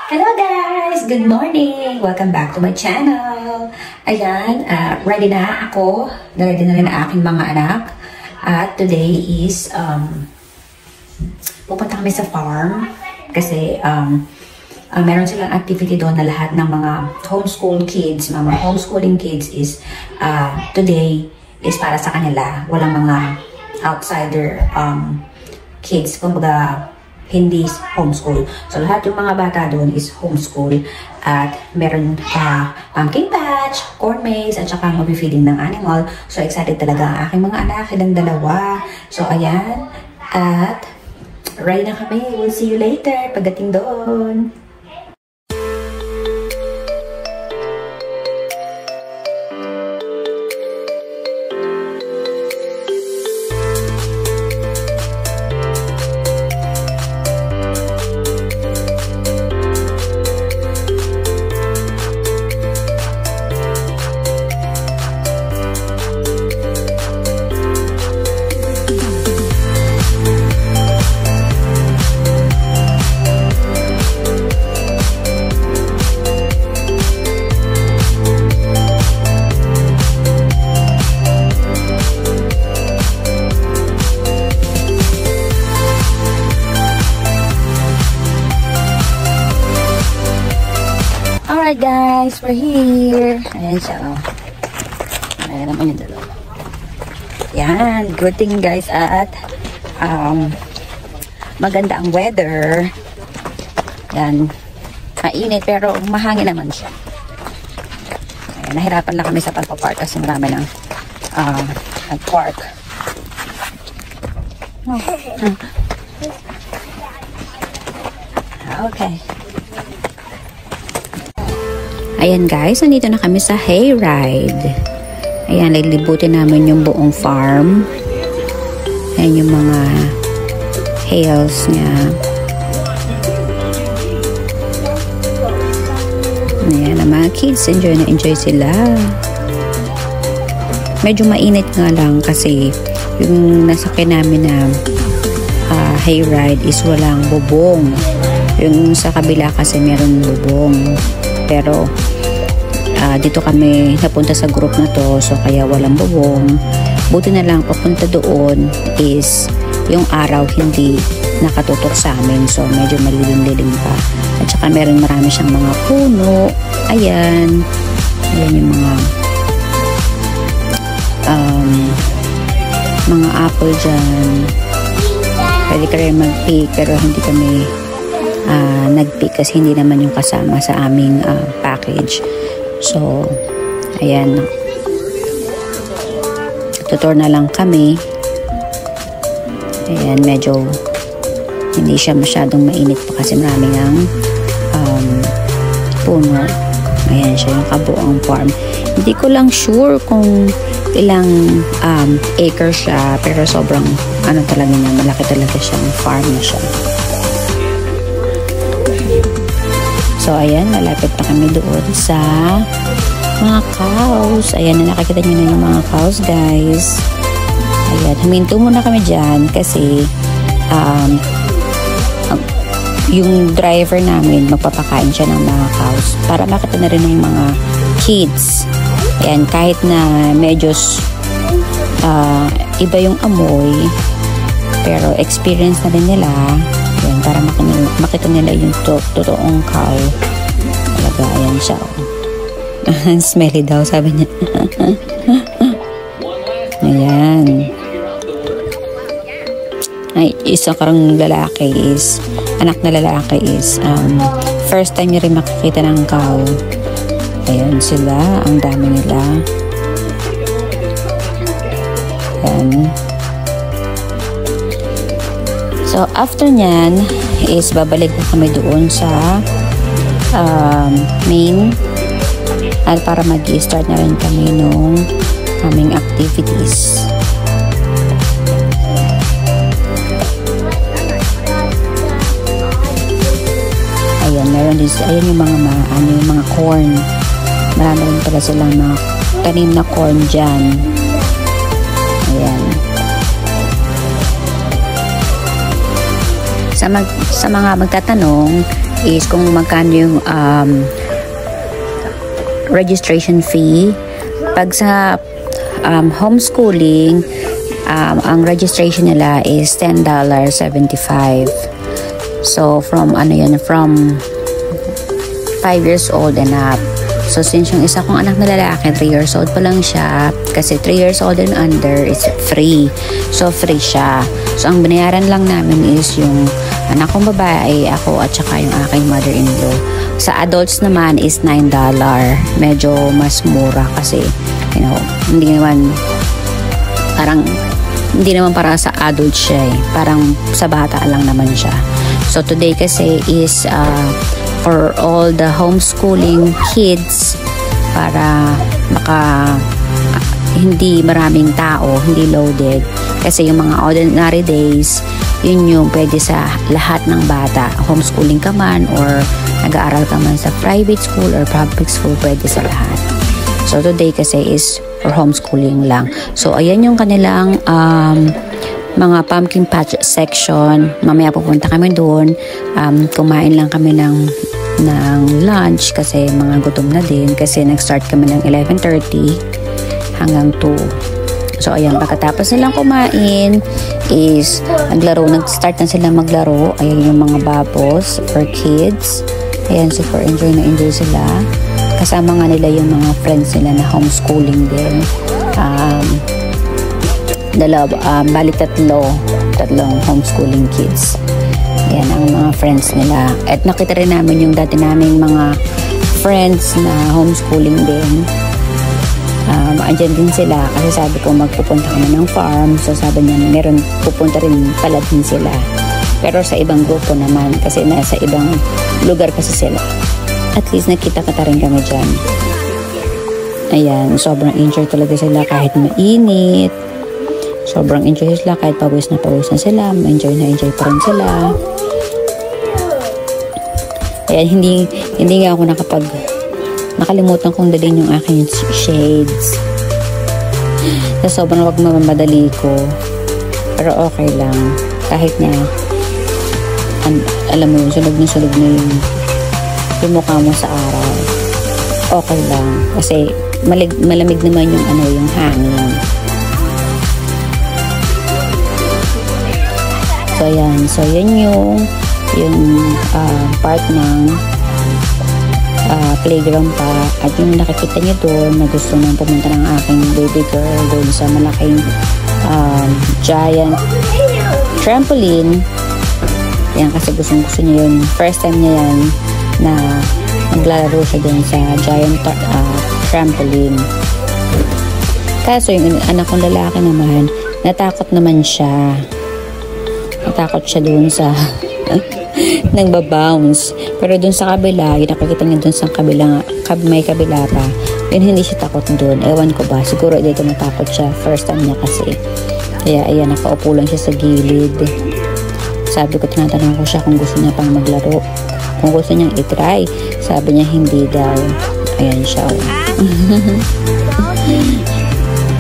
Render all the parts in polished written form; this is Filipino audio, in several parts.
Hello guys! Good morning! Welcome back to my channel. Ayan, ready na ako. Ready na rin ang aking mga anak. At today is, pupunta kami sa farm. Kasi, meron silang activity doon na lahat ng mga homeschool kids, mga homeschooling kids is, today is para sa kanila. Walang mga outsider kids. Kumbaga, hindi homeschool. So, lahat yung mga bata doon is homeschool. At meron pumpkin patch, corn maze, at saka mag-feeding ng animal. So, excited talaga ang aking mga anak, ilang dalawa. So, ayan. At, ready na kami. We'll see you later pagdating doon. Alright guys, we're here. Ayan siya, oh. Ayan naman yung dalawa. Yan, good thing guys at maganda ang weather. Yan, mainit pero mahangin naman siya. Ayan, nahirapan lang kami sa pagpapark kasi marami ng nag-park. Oh. Okay. Ayan guys, nandito na kami sa hayride. Ayan, lilibutin namin yung buong farm. Ayan yung mga hails niya. Ayan, ang mga kids, enjoy na enjoy sila. Medyo mainit nga lang kasi yung nasakyan namin na hayride is walang bubong. Yung sa kabila kasi meron bubong. Pero dito kami napunta sa group na to, so kaya walang bubong. Buti na lang papunta doon is yung araw hindi nakatutok sa amin, so medyo malilim-lilim pa. At saka marami siyang mga puno. Ayan yung mga apple dyan. Pwede ka rin mag-pick pero hindi kami nag-pick kasi hindi naman yung kasama sa aming package. So, ayan. Tutor na lang kami. Ayan, medyo hindi siya masyadong mainit pa kasi maraming ang puno. Ayan siya, yung kabuong farm. Hindi ko lang sure kung ilang acre siya, pero sobrang talaga niya, malaki talaga siyang farm na siya. So, ayan, malapit na kami doon sa mga cows. Ayan, nakakita nyo na yung mga cows, guys. Ayan, huminto muna kami dyan kasi yung driver namin, magpapakain siya ng mga cows para makita na rin ng mga kids. Ayan, kahit na medyo iba yung amoy, pero experience na rin nila. Ayan, para makita nila yung totoong cow. Talaga, ayan siya. Smelly daw, sabi niya. Ayan. Ay, isa karang lalaki is, anak na lalaki is, first time niya rin makikita ng cow. Ayan sila, ang dami nila. Ayan. So, after nyan, is babalik na kami doon sa main at para mag-i-start na rin kami nung aming activities. Ayan, meron din, ayan yung mga corn. Marami rin pala silang mga tanim na corn dyan. Ayan. Sa mga magtatanong, is kung magkano yung registration fee. Pag sa homeschooling, ang registration nila is $10.75. So, from from 5 years old and up. So, since yung isa kong anak na lalaki, 3 years old pa lang siya, kasi 3 years old and under is free. So, free siya. So, ang binayaran lang namin is yung anak kong babae, ako, at saka yung aking mother-in-law. Sa adults naman is $9. Medyo mas mura kasi, you know, hindi naman para sa adult siya eh. Parang sa bata lang naman siya. So, today kasi is for all the homeschooling kids para hindi maraming tao, hindi loaded. Kasi yung mga ordinary days, yun yung pwede sa lahat ng bata. Homeschooling ka man or nag-aaral ka man sa private school or public school, pwede sa lahat. So today kasi is for homeschooling lang. So ayan yung kanilang mga pumpkin patch section. Mamaya pupunta kami doon. Kumain lang kami ng lunch kasi mga gutom na din kasi nag-start kami ng 11:30 hanggang 2. So ayan, pagkatapos nilang kumain is nag-start na sila maglaro. Ayan yung mga bubbles for kids. Ayan, super enjoy sila. Kasama nga nila yung mga friends nila na homeschooling din. Bali tatlong homeschooling kids. Ayan ang mga friends nila. At nakita rin namin yung dati naming mga friends na homeschooling din. Andyan din sila kasi sabi ko magpupunta kami ng farm. So sabi niya meron pupunta rin pala din sila. Pero sa ibang grupo naman kasi nasa ibang lugar kasi sila. At least nakita-kita rin kami dyan. Ayan, sobrang enjoy talaga sila kahit mainit. Sobrang enjoy sila kahit pawis na sila. Enjoy pa rin sila. Ayan, hindi nga ako nakalimutan kong dalhin yung aking shades. So, sobrang magmamadali ko. Pero okay lang. Kahit na alam mo yun, sunog na yung mukha mo sa araw. Okay lang. Kasi malamig naman yung hangin. So, ayan. So, yan yung part ng playground pa. At yung nakikita niyo doon na gusto nang pumunta ng aking baby girl doon sa malaking giant trampoline. Yan kasi gusto niya yun. First time niya yan na maglalaro siya doon sa giant trampoline. Kaso yung anak kong lalaki naman, natakot naman siya. Natakot siya doon sa nagbabounce. Pero doon sa kabila, yung nakikita niya doon sa may kabila pa, yun hindi siya takot doon. Ewan ko ba, siguro dito natakot siya. First time niya kasi. Kaya ayan, nakaupo lang siya sa gilid. Sabi ko, tinatanong ko siya kung gusto niya pang maglaro. Kung gusto niyang itry. Sabi niya, hindi daw. Ayan siya.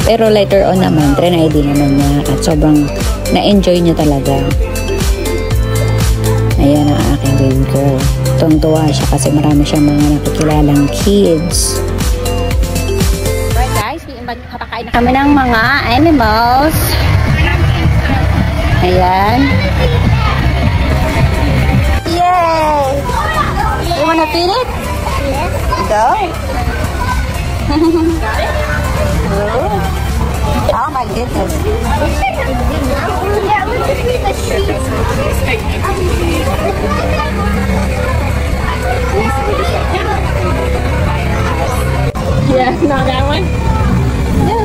Pero later on naman, trinay din naman niya. At sobrang na-enjoy niya talaga. Ayan ang aking baby girl. Tuwang-tuwa siya kasi marami siyang mga nakikilalang kids. Right guys, papakain na kami ng mga animals. Ayan. Yay! You wanna feed it? Yes. Go. Oh my goodness. Yeah, not that one. Yeah.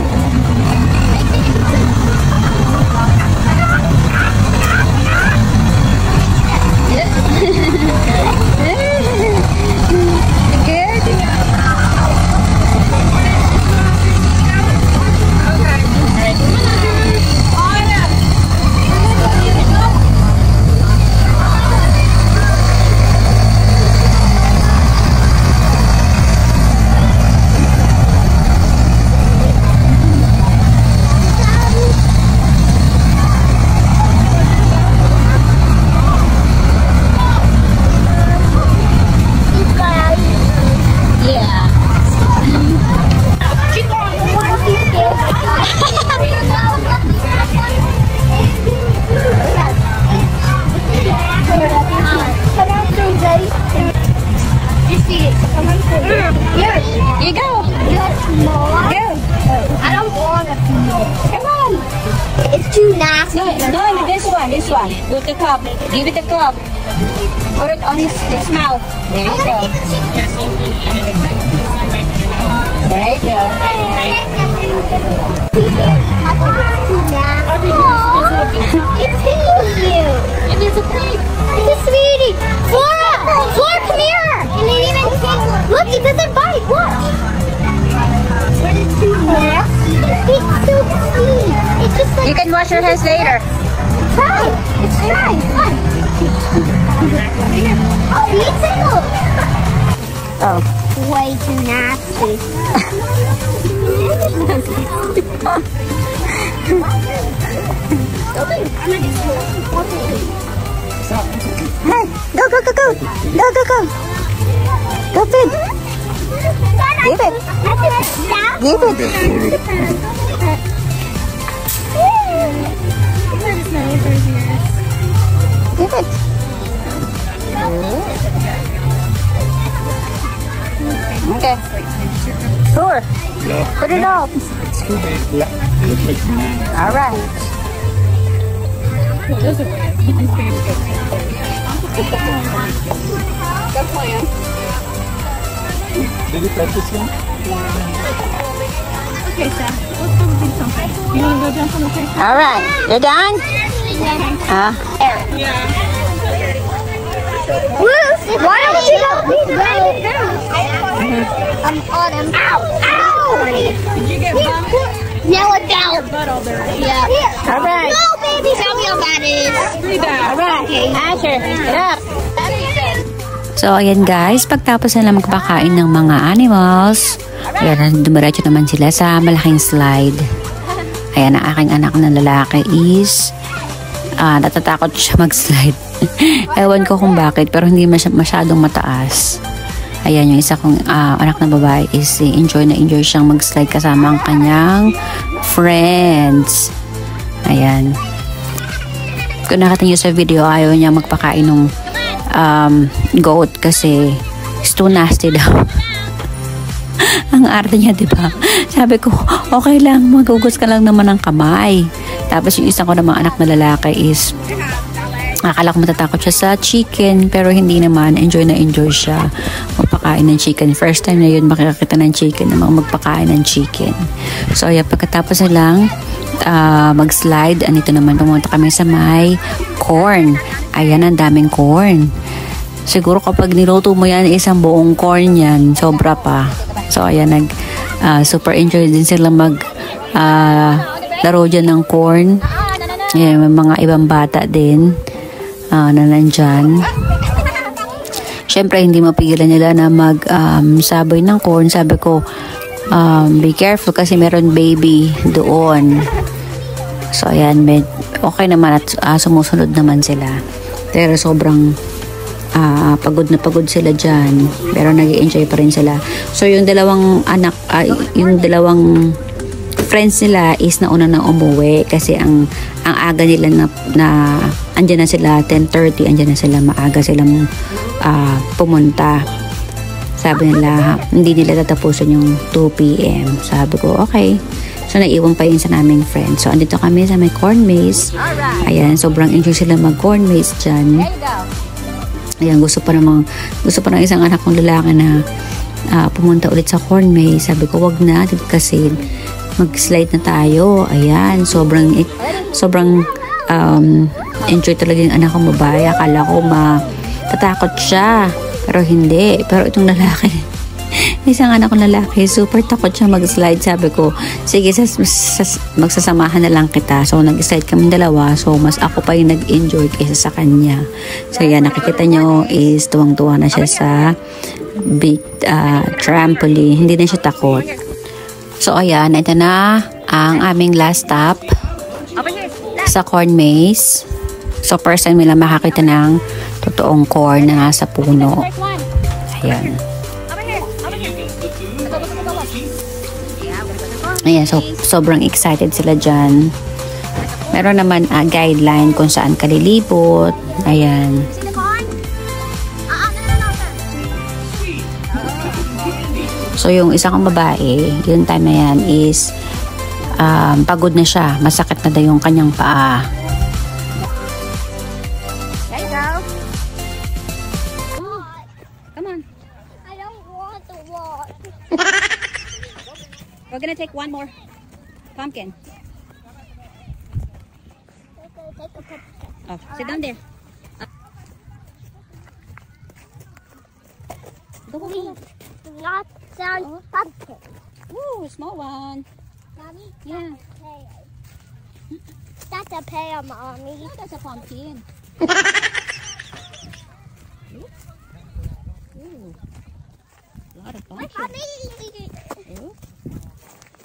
too nasty. No, this one. With the cup. Give it the cup. Put it on his mouth. There you go. There you go. It's hitting you. It is a pig. It's a sweetie. Flora, come here. And it even look, it doesn't bite. Watch. But it's too nasty. It's so sweet. It's just like You can wash your hands later. try. It's try. Come on. Oh, you tickle. Oh. Way too nasty. Hey, go. Go, Finn. Give it. Give it. Give it. Okay. Sure. Put it off. All right. Good plan. Did you practice one? Okay, Sam. Let's go do something. You want to go jump on the tree? All right. You're done? Why don't you go? I'm on him. Ow! Did you get bumped? Nail it down. Butt all dirty. Yeah. All right. No, baby, tell me how bad it is. All right. Asher, get up. So, ayan guys, pagtapos nila magpakain ng mga animals, ayan, dumiretso naman sila sa malaking slide. Ayan, ang aking anak na lalaki is natatakot siya mag-slide. Ewan ko kung bakit, pero hindi masyadong mataas. Ayan, yung isa kong anak na babae is enjoy siyang mag-slide kasama ang kanyang friends. Ayan. Kung nakita niyo sa video, ayaw niya magpakain ng goat kasi it's too nasty daw. Ang arte niya, diba? Sabi ko, okay lang, magugas ka lang naman ng kamay. Tapos yung isang ko namang anak na lalaki is akala ko matatakot siya sa chicken, pero hindi naman, enjoy siya magpakain ng chicken. First time na yun makikita ng chicken, namang magpakain ng chicken. So ayan, pagkatapos nilang mag-slide, anito naman, pumunta kami sa may corn. Ayan, ang daming corn. Siguro kapag niluto mo yan, isang buong corn yan, sobra pa. So ayan, super enjoy din sila laro dyan ng corn. Ayan, may mga ibang bata din na nandyan. Syempre, hindi mapigilan nila na saboy ng corn. Sabi ko, be careful kasi meron baby doon. So, ayan, okay naman at sumusunod naman sila. Pero sobrang pagod na pagod sila dyan. Pero nag-i-enjoy pa rin sila. So, yung dalawang anak, yung dalawang friends nila is nauna nang umuwi kasi ang aga nila na andyan na sila 10:30, andyan na sila, maaga silang pumunta. Sabi nila hindi nila tatapusin yung 2 PM. Sabi ko okay, so naiwan pa yun sa naming friends. So andito kami sa may corn maze. Ayan, sobrang enjoy sila mag corn maze dyan. Ayan, gusto pa ng isang anak kong lalaki na pumunta ulit sa corn maze. Sabi ko wag na kasi mag-slide na tayo. Ayan, sobrang enjoy talaga yung anak kong babae. Akala ko matatakot siya, pero hindi. Pero itong lalaki, isang anak kong lalaki, super takot siya mag-slide. Sabi ko, sige, magsasamahan na lang kita. So, nag-slide kami dalawa. So, mas ako pa yung nag-enjoy kaysa sa kanya. So, yan, nakikita nyo is tuwang-tuwa na siya sa big trampoline. Hindi na siya takot. So, ayan, ito na ang aming last stop sa corn maze. So, first time nila makakita ng totoong corn na nasa puno. Ayan. Ayan, so, sobrang excited sila dyan. Meron naman guideline kung saan kalilibot. Ayan. So, yung isang babae, yung time na yan is pagod na siya. Masakit na daw yung kanyang paa. There you go. Come on. I don't want to walk. We're gonna take one more pumpkin. Take a picture. Oh, sit down there. Please, not sound pumpkin. Ooh, small one. Mommy, Yeah. that's a pear, Mommy. Oh, that's a pumpkin. Ooh. A lot of pumpkin. Mommy. Ooh.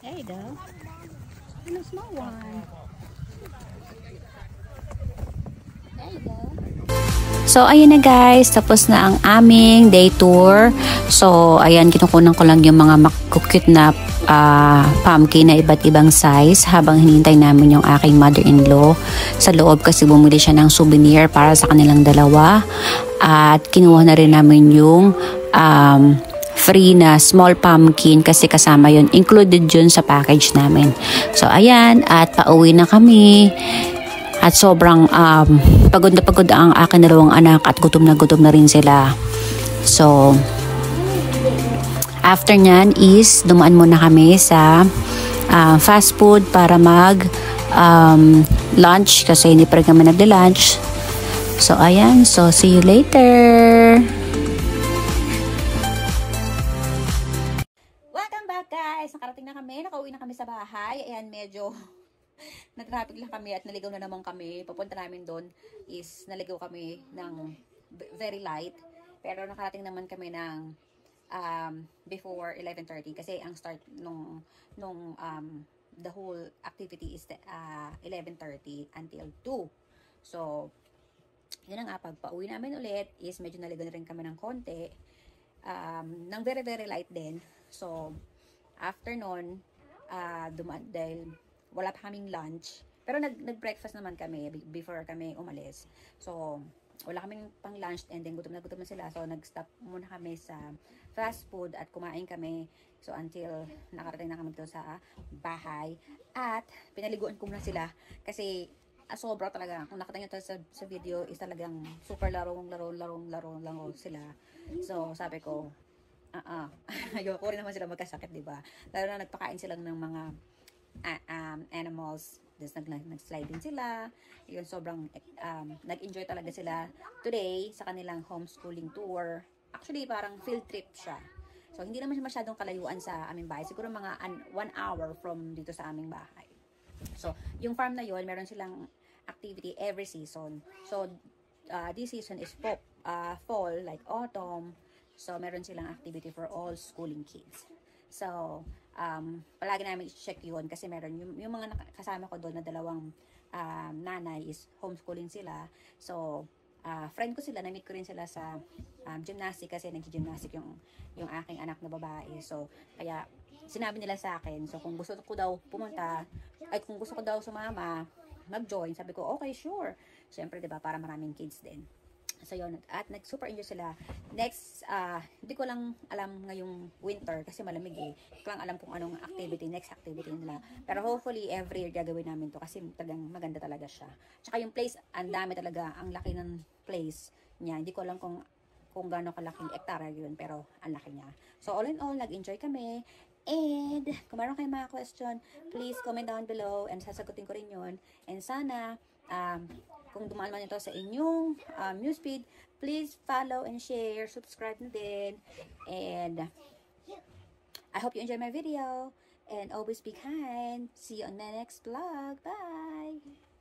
There you go. And a small one. There you go. So, ayan na guys. Tapos na ang aming day tour. So, ayan, kinukunan ko lang yung mga makukute na pumpkin na iba't ibang size habang hinihintay namin yung aking mother-in-law sa loob kasi bumili siya ng souvenir para sa kanilang dalawa. At kinuha na rin namin yung free na small pumpkin kasi kasama yun. Included yun sa package namin. So, ayan. At pauwi na kami. At sobrang pagod na pagod ang aking dalawang anak at gutom na rin sila. So, after nyan is dumaan muna kami sa fast food para mag lunch kasi hindi pa rin kami nagde-lunch. So, ayan. So, see you later. Welcome back guys. Nakarating na kami. Nakauwi na kami sa bahay. Ayan, medyo na-traffic lang kami at naligaw na naman kami. Papunta namin doon is naligaw kami ng very light. Pero nakarating naman kami ng before 11:30 kasi ang start nung the whole activity is 11:30 until 2. So, yun nga, pagpa-uwi namin ulit is medyo naligaw na rin kami ng konti. Ng very very light din. So, after nun, dahil wala pa kaming lunch. Pero nag-breakfast naman kami before kami umalis. So, wala kaming pang lunch and then gutom na sila. So, nag-stop muna kami sa fast food at kumain kami. So, until nakarating na kami dito sa bahay. At pinaliguan ko muna sila kasi sobra talaga. Kung nakita nyo sa video is talagang super laro sila. So, sabi ko, ayoko rin naman sila magkasakit, diba? Lalo na nagpakain sila ng mga animals. Nag-slide din sila. Yun, sobrang nag-enjoy talaga sila today sa kanilang homeschooling tour. Actually, parang field trip siya. So, hindi naman masyadong kalayuan sa aming bahay. Siguro mga 1 hour from dito sa aming bahay. So, yung farm na yun, meron silang activity every season. So, this season is fall, like autumn. So, meron silang activity for all schooling kids. So, palagi namin i-check yun kasi meron yung mga kasama ko doon na dalawang nanay is homeschooling sila. So, friend ko sila, na-meet ko rin sila sa gymnastic kasi nag-gymnastic yung aking anak na babae. So, kaya sinabi nila sa akin, so kung gusto ko daw pumunta, ay kung gusto ko daw sumama, mag-join, sabi ko, okay, sure. Siyempre, diba, para maraming kids din. So, yun. At nag-super enjoy sila. Next, hindi ko lang alam ngayong winter kasi malamig eh. Hindi ko lang alam kung anong next activity nila. Pero hopefully, every year gagawin namin to kasi talagang maganda talaga siya. Tsaka yung place, ang dami talaga. Ang laki ng place niya. Hindi ko alam kung gaano kalaking hectare yun, pero ang laki niya. So, all in all, nag-enjoy kami. And, kung meron kayong mga question, please comment down below and sasagutin ko rin yun. And sana, kung dumaan man ito sa inyong newsfeed, please follow and share, subscribe na din. And I hope you enjoy my video. And always be kind. See you on the next vlog. Bye!